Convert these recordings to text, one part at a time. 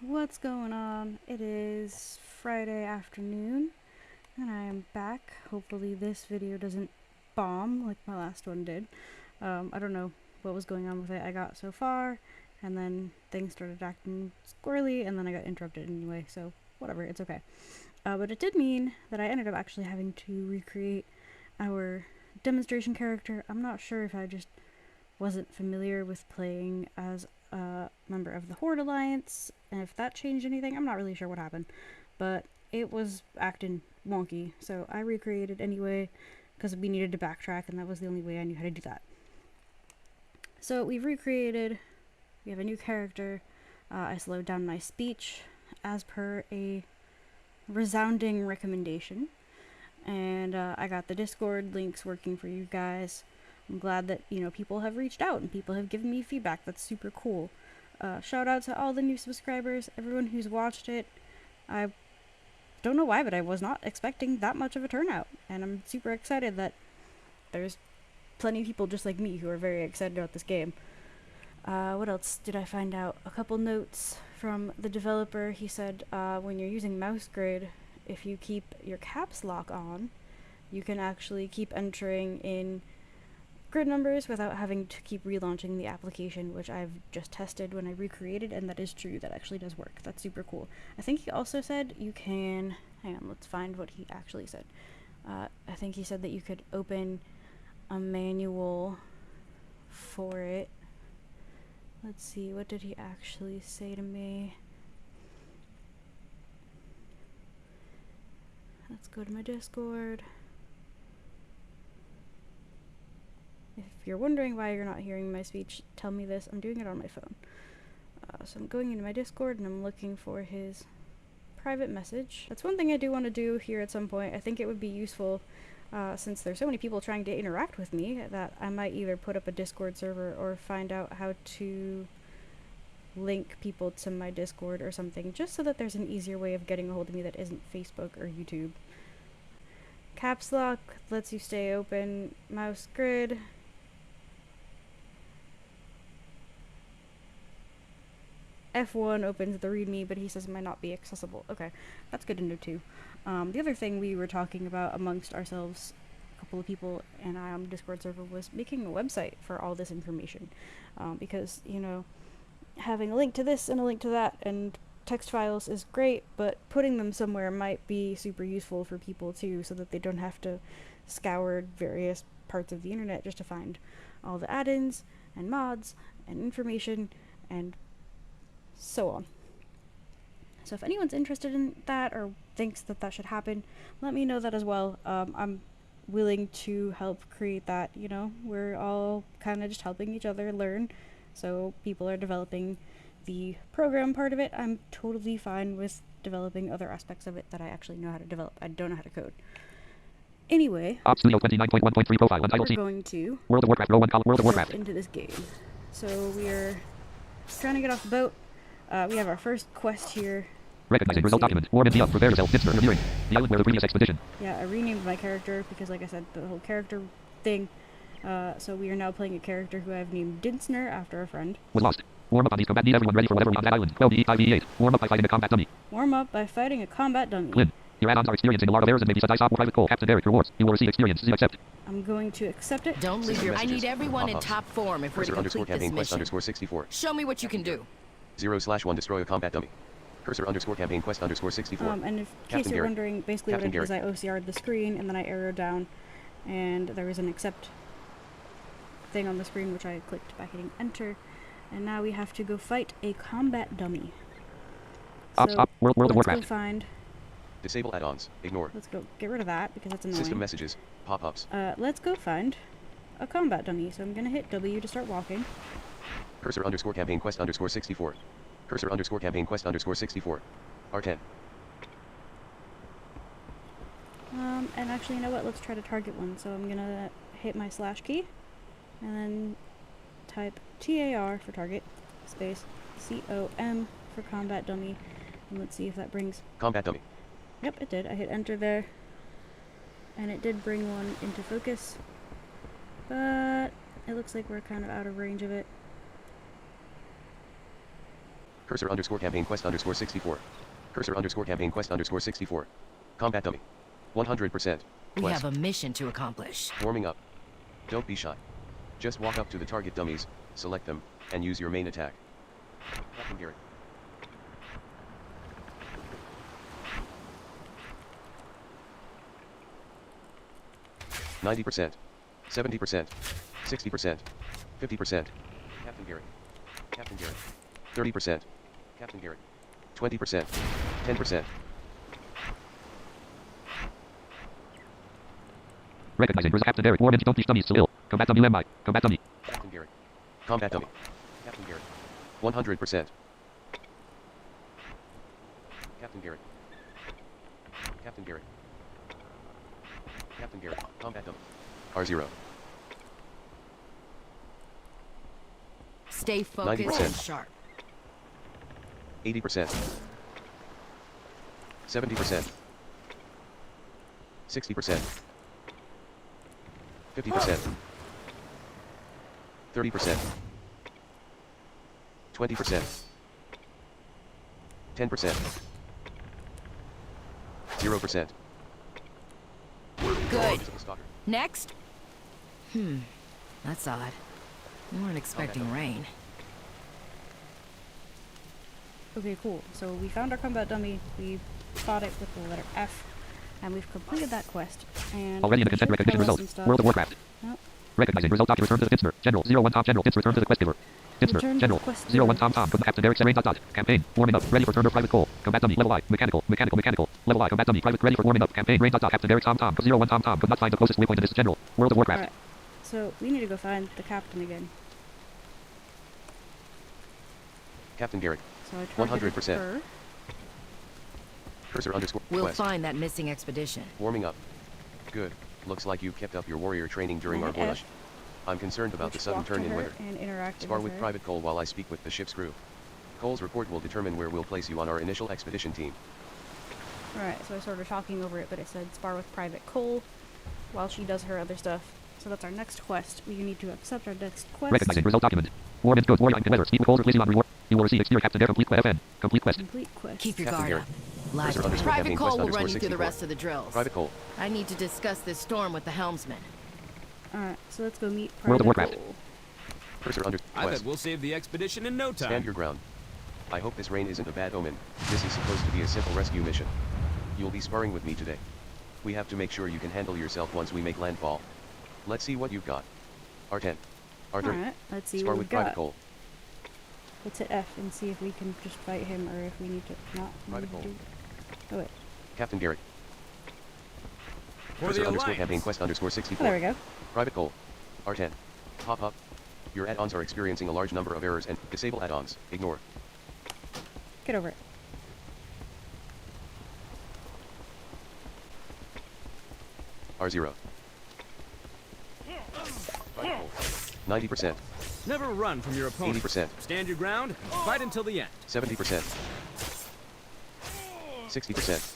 What's going on? It is Friday afternoon and I am back. Hopefully this video doesn't bomb like my last one did. I don't know what was going on with it. I got so far and then things started acting squirrely and then I got interrupted anyway, so whatever, it's okay. But it did mean that I ended up actually having to recreate our demonstration character. I'm not sure if I just wasn't familiar with playing as a member of the Horde Alliance, and if that changed anything, I'm not really sure what happened, but it was acting wonky, so I recreated anyway, because we needed to backtrack, and that was the only way I knew how to do that. So we've recreated, we have a new character. I slowed down my speech as per a resounding recommendation, and I got the Discord links working for you guys. I'm glad that, people have reached out and people have given me feedback. That's super cool. Shout out to all the new subscribers, everyone who's watched it. I don't know why, but I was not expecting that much of a turnout. And I'm super excited that there's plenty of people just like me who are very excited about this game. What else did I find out? A couple notes from the developer. He said when you're using mouse grid, if you keep your caps lock on, you can actually keep entering in grid numbers without having to keep relaunching the application, which I've just tested when I recreated, and that is true. That actually does work. That's super cool. I think he also said you can, hang on, let's find what he actually said. I think he said that you could open a manual for it. Let's see, what did he actually say to me? Let's go to my Discord. If you're wondering why you're not hearing my speech, tell me this. I'm doing it on my phone. So I'm going into my Discord and I'm looking for his private message. That's one thing I do want to do here at some point. I think it would be useful, since there's so many people trying to interact with me, that I might either put up a Discord server or find out how to link people to my Discord or something, just so that there's an easier way of getting a hold of me that isn't Facebook or YouTube. Caps lock lets you stay open. Mouse grid. F1 opens the readme, but he says it might not be accessible. Okay, that's good to know too. The other thing we were talking about amongst ourselves, a couple of people and I on the Discord server, was making a website for all this information. Because, having a link to this and a link to that and text files is great, but putting them somewhere might be super useful for people too, so that they don't have to scour various parts of the internet just to find all the add-ins and mods and information and so on. So if anyone's interested in that or thinks that that should happen, let me know that as well. I'm willing to help create that. We're all kind of just helping each other learn. So people are developing the program part of it. I'm totally fine with developing other aspects of it that I actually know how to develop. I don't know how to code. Anyway, Ops Leo 29.1.3 profile we're going to World of Warcraft row 1 column World of jump Warcraft into this game. So we're trying to get off the boat. We have our first quest here. Recognizing result document. Warm NG up. Prepare yourself. Ditzner reviewing. The island where the previous expedition. Yeah, I renamed my character because, like I said, the whole character thing. So we are now playing a character who I've named Dinsner after a friend. Was lost. Warm up on these combat. Need everyone ready for whatever on that island. 12E5E8. Warm up by fighting a combat dummy. Warm up by fighting a combat dummy. Lynn. Your add-ons are experiencing a lot of errors and maybe some dice off private call. Captain Derek rewards. You will receive experience. Z accept. I'm going to accept it. Don't leave your... I need everyone in top form if we're to complete this mission. _64. Show me what you can do. 0/1 destroy a combat dummy. Cursor campaign quest _64. And in case you're wondering, basically what I did is I OCR'd the screen and then I arrowed down, and there was an accept thing on the screen which I clicked by hitting enter, and now we have to go fight a combat dummy. So World of let's Warcraft. go find... Disable add-ons. Ignore. Let's go get rid of that because that's annoying. System messages. Pop-ups. Let's go find a combat dummy. So I'm gonna hit W to start walking. Cursor campaign quest _64. Cursor campaign quest _64. R10. And actually, you know what? Let's try to target one. So I'm gonna hit my slash key, and then type TAR for target, space COM for combat dummy, and let's see if that brings... Combat dummy. Yep, it did. I hit enter there, and it did bring one into focus, but it looks like we're kind of out of range of it. Cursor underscore campaign quest underscore 64. Cursor underscore campaign quest underscore 64. Combat dummy. 100%. We Quest. have a mission to accomplish. Warming up. Don't be shy. Just walk up to the target dummies, select them, and use your main attack. Captain Garrett. %, 70%, 60%, 50%. Captain Garrett. Captain Garrett. 30%. Captain Garrett. 20%. 10%. Recognizing Where's Captain Derek. Warm and don't be dummies still. Combat dummy MI. Combat dummy. Captain Garrett. Combat dummy. Captain Garrett. 100%. Captain Garrett. Captain Garrett. Captain Garrett. Combat dummy. R0. Stay focused 90%. and sharp. 80%. 70%. 60%. 50%. 30%. 20%. 10%. 0%. Good. Stalker. Next. That's odd. We weren't expecting rain. Okay, cool. So we found our combat dummy, we fought it with the letter F, and we've completed that quest. And Already in the it consent should recognition tell us result. some stuff. World of Warcraft. Nope. Recognizing result document return to the Dinsmer. General 01 Tom General. Dinsmer return to the quest giver. Return to Dinsmer. the General quest 01 giver. Tom. From the Captain Derek Serene dot. Campaign. Warming up. Ready for turn or private call. Combat dummy. Level I. Mechanical. Level I. Combat dummy. Private. Ready for warming up. Campaign. Rain dot. Captain Derek Tom. 01 Tom. Could not find the closest waypoint to this. General. World of Warcraft. Alright. So we need to go find the captain again. Captain Garrett. So I targeted 100%. her. Cursor underscore We'll quest. find that missing expedition. Warming up. Good. Looks like you kept up your warrior training during our And voyage. F, I'm concerned about the which sudden walked turn to in her weather. and interacted Spar with with her. Private Cole while I speak with the ship's crew. Cole's report will determine where we'll place you on our initial expedition team. Alright, so I started talking over it, but it said spar with Private Cole while she does her other stuff. So that's our next quest. We need to accept our next quest. Recognizing result document. Warm and good. Warrior and weather. Speak with Cold replacing on reward. You will receive exterior Captain Derek complete quest. FN. Complete quest. Complete quest. Keep your Captain guard Garrett. up. Live. Cursor underscore Private campaign Cole quest will underscore run you through the 64. rest of the drills. Private Cole. I need to discuss this storm with the helmsman. Alright, so let's go meet World of Private Warcraft. Cole. Cursor under I bet quest. we'll save the expedition in no time. Stand your ground. I hope this rain isn't a bad omen. This is supposed to be a simple rescue mission. You'll be sparring with me today. We have to make sure you can handle yourself once we make landfall. Let's see what you've got. R10. R30. Alright, let's see Spar what we with Private got. Cole. Let's hit F and see if we can just fight him or if we need to not. Private Cole. Oh wait. Captain Garrett. For Cursor the underscore Alliance. campaign quest underscore Oh, 64. there we go. Private Cole. R10. Hop up. Your add-ons are experiencing a large number of errors and disable add-ons. Ignore. Get over it. R0. Private Cole. 90%. Never run from your opponent. 80%. Stand your ground and fight until the end. 70%. 60%.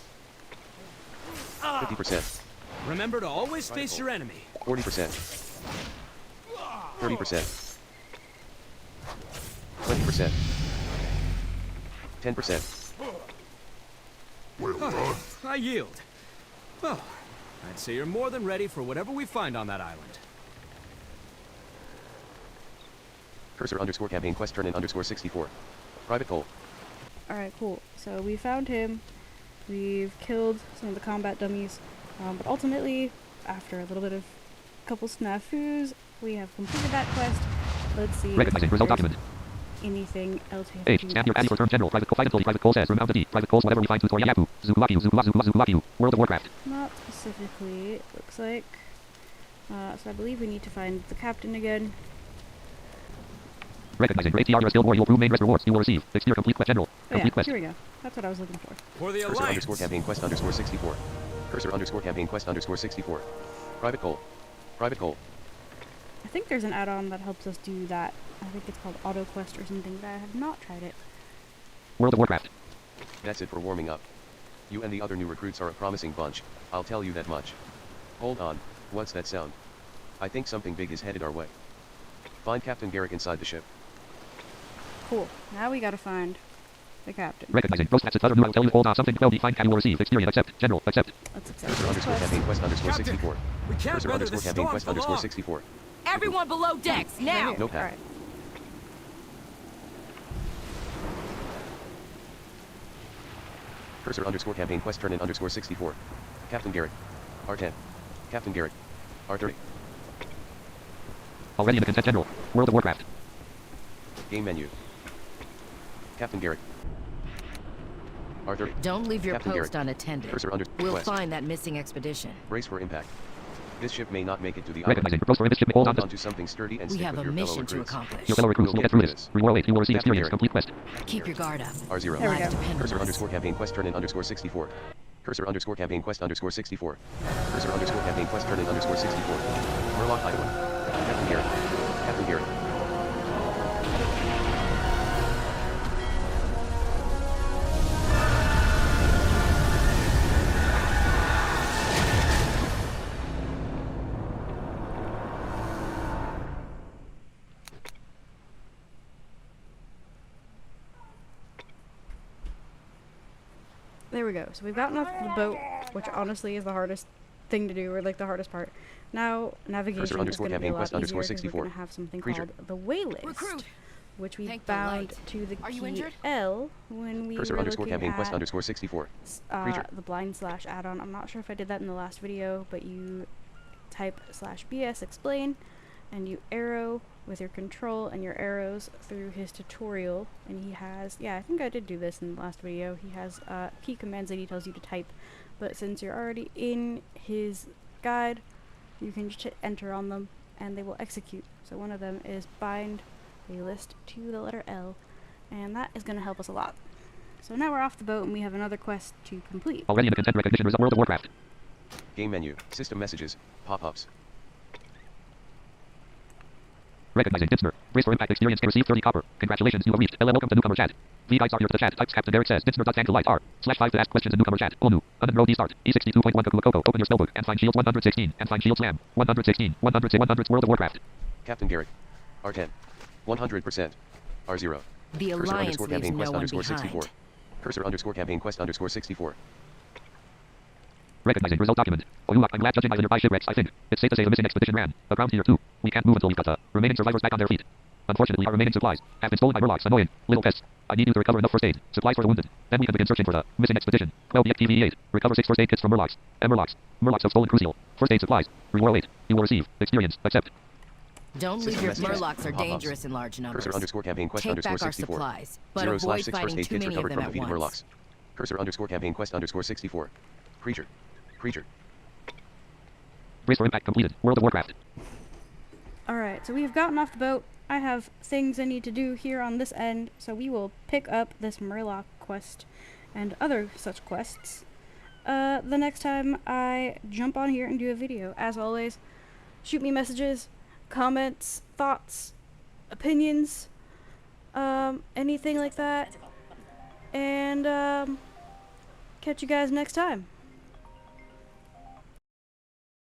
50%. Remember to always face your enemy. 40%. 30%. 20%. 10%. I yield. Well, I'd say you're more than ready for whatever we find on that island. Cursor underscore campaign quest turn in underscore 64. Private Cole. Alright, cool. So we found him. We've killed some of the combat dummies. But ultimately, after a little bit of couple snafus, we have completed that quest. Let's see. Recognizing if result there's document. anything else we have H. to do Stand your next. add your turn. General. Private Cole. Fight until Private Cole says. Remount the D. Private Cole's whatever we find tutorial. Yapu. Zugulaku. Zugulaku. World of Warcraft. Not specifically, it looks like. So I believe we need to find the captain again. Recognizing great TR skill war. You will prove main rest rewards. You will receive exterior complete quest. General. Oh yeah, Complete quest. here we go. That's what I was looking for. For the Cursor Alliance. underscore campaign quest underscore 64. Cursor underscore campaign quest underscore 64. Private Cole. Private Cole. I think there's an add-on that helps us do that. I think it's called Auto Quest or something, but I have not tried it. World of Warcraft. That's it for warming up. You and the other new recruits are a promising bunch, I'll tell you that much. Hold on, what's that sound? I think something big is headed our way. Find Captain Garrick inside the ship. Cool. Now we gotta find the captain. Recognizing. Most assets other new. I will tell you. Hold on. Something. Well defined. Can you will receive. Experience. Accept. General. Accept. Let's accept Cursor this underscore quest. campaign quest underscore Captain, 64. we can't Cursor weather underscore the campaign storm quest for underscore long. 64. Everyone below decks, now! No path. Alright. Cursor underscore campaign quest turn in underscore 64. Captain Garrett. R10. Captain Garrett. R30. Already in the consent general. World of Warcraft. Game menu. Captain Garrett. R30. Don't leave your Captain post Garrett. unattended. Cursor under We'll quest. find that missing expedition. Brace for impact. This ship may not make it to the island. Recognizing. Post for image ship. Hold on. Hold on to something sturdy and We stick have with a your fellow mission to recruits. accomplish. Your fellow recruits will get through this. Reward 8. You will receive Captain experience. Garrett. Complete quest. Keep your guard up. R0. There we Lives go. depend on Cursor us. underscore campaign quest turn in underscore 64. Cursor underscore campaign quest underscore 64. Cursor underscore campaign quest turn in underscore 64. Murloc Hideaway. Captain Garrett. Captain Garrett. There we go. So we've gotten off the boat, which honestly is the hardest thing to do, or like the hardest part. Now navigation is underscore going to be a campaign lot quest easier underscore because we're 64. going to have something Creature. called the way list, Recruit. which we Thank the bound light. to the Are you key injured? L when we Cursor were underscore looking campaign quest at underscore 64. Creature. the blind / add-on. I'm not sure if I did that in the last video, but you type /bs explain and you arrow with your control and your arrows through his tutorial, and he has, yeah, I think I did do this in the last video, he has key commands that he tells you to type, but since you're already in his guide, you can just hit enter on them and they will execute. So one of them is bind a list to the letter L, and that is going to help us a lot. So now we're off the boat and we have another quest to complete. Already in the consent recognition result. World of Warcraft. Game menu. System messages. Pop-ups. Recognizing. Ditzner. Brace for impact. Experience. Receive 30 copper. Congratulations. You have reached. LM. Welcome to newcomer chat. V guides are here to the chat. Types Captain Derek says. Ditzner.thankdelight R/5 to ask questions in newcomer chat. Onu. Row D start. E62.1 Coco. Open your spellbook and find shields 116. And find shield slam. 116. 100 World of Warcraft. Captain Garrett. R10. 100%. R0. The Cursor Alliance underscore leaves campaign no quest one underscore behind. 64. Cursor underscore campaign quest underscore 64. Recognizing. Result document. Oh, I'm glad judging by the nearby shipwrecks. I think it's safe to say the missing expedition ran aground here too. We can't move until we've got the remaining survivors back on their feet. Unfortunately, our remaining supplies have been stolen by Murlocs. Annoying. Little pests. I need you to recover enough first aid supplies for the wounded. Then we can begin searching for the missing expedition. 12 DXTV8. Recover 6 first aid kits from Murlocs. Murlocs. Murlocs have stolen crucial first aid supplies. Reward 8. You will receive experience. Accept. Don't leave System your messages. Murlocs are Pop-ups. dangerous in large numbers. Cursor underscore campaign quest Take underscore back our 64. supplies, but 0/6 avoid first fighting aid too kits many of recovered them from at defeated once. Murlocs. Cursor underscore campaign quest underscore 64. Creature. Creature. Brace for impact completed. World of Warcraft. Alright, so we've gotten off the boat. I have things I need to do here on this end, so we will pick up this Murloc quest and other such quests the next time I jump on here and do a video. As always, shoot me messages, comments, thoughts, opinions, anything like that, and catch you guys next time.